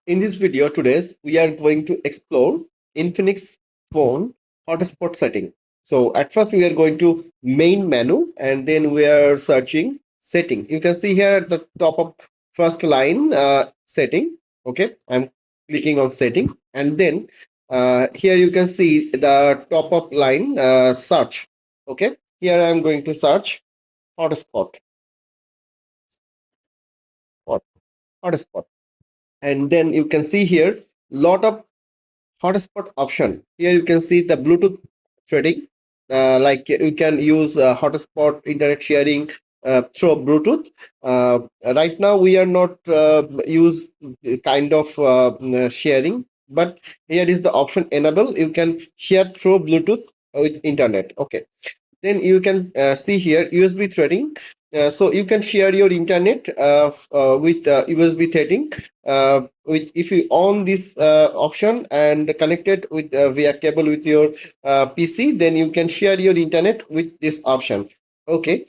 In this video today, we are going to explore Infinix phone hotspot setting. So at first we are going to main menu and then we are searching setting. You can see here at the top of first line setting. Okay, I'm clicking on setting and then here you can see the top of line search. Okay, here I'm going to search hotspot. Hotspot, and then you can see here lot of hotspot option. Here you can see the Bluetooth threading. Like you can use hotspot internet sharing through Bluetooth. Right now we are not use kind of sharing, but here is the option enable. You can share through Bluetooth with internet. Okay, then you can see here USB threading. So you can share your internet with USB threading. If you on this option and connect it with via cable with your PC, then you can share your internet with this option. Okay,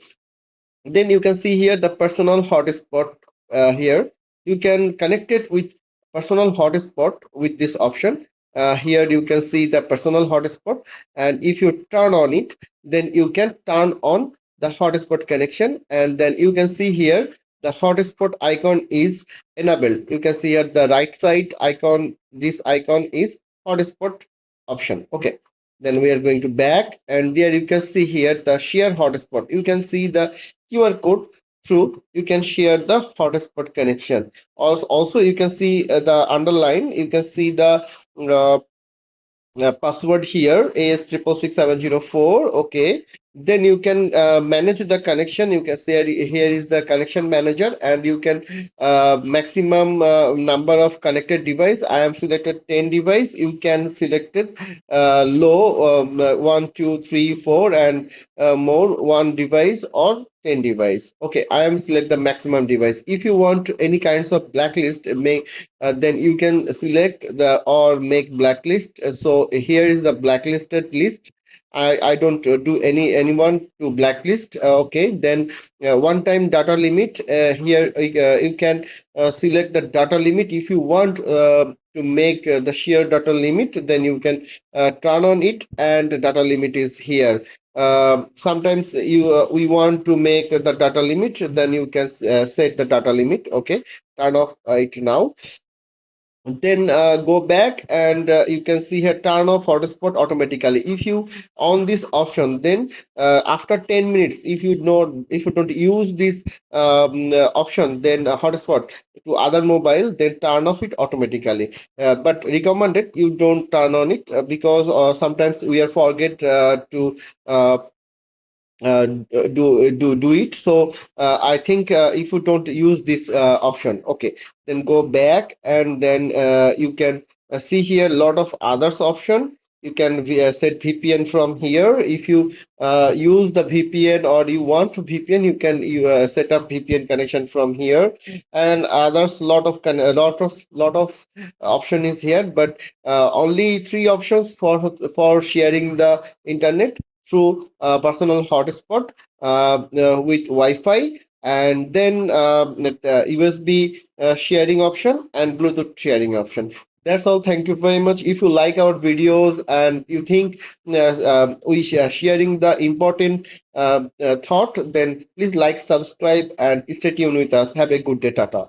then you can see here the personal hotspot. Here you can connect it with personal hotspot with this option. Here you can see the personal hotspot, and if you turn on it, then you can turn on the hotspot connection, and then you can see here the hotspot icon is enabled. You can see at the right side icon, this icon is hotspot option. Okay, then we are going to back, and there you can see here the share hotspot. You can see the QR code through you can share the hotspot connection. Also you can see the underline. You can see the uh, password here is 6666704. Okay, then you can manage the connection. You can say here is the connection manager, and you can maximum number of connected device. I am selected 10 device. You can select it low 1 2 3 4 and more one device or 10 device. Okay, I am select the maximum device. If you want any kinds of blacklist, may then you can select the or make blacklist. So here is the blacklisted list. I don't do anyone to blacklist. Okay, then one time data limit. Here you can select the data limit. If you want to make the share data limit, then you can turn on it, and the data limit is here. Sometimes you we want to make the data limit, then you can set the data limit. Okay, turn off it now. Then go back, and you can see here turn off hotspot automatically. If you on this option, then after 10 minutes, if you don't use this option, then hotspot to other mobile, then turn off it automatically. But recommended you don't turn on it because sometimes we are forget to do it. So I think if you don't use this option, okay, then go back, and then you can see here a lot of others option. You can set VPN from here. If you use the VPN or you want to VPN, you set up VPN connection from here, and others lot of option is here, but only three options for sharing the internet through personal hotspot with Wi-Fi, and then USB sharing option and Bluetooth sharing option. That's all. Thank you very much. If you like our videos and you think we sharing the important thought, then please like, subscribe, and stay tuned with us. Have a good day. Tata.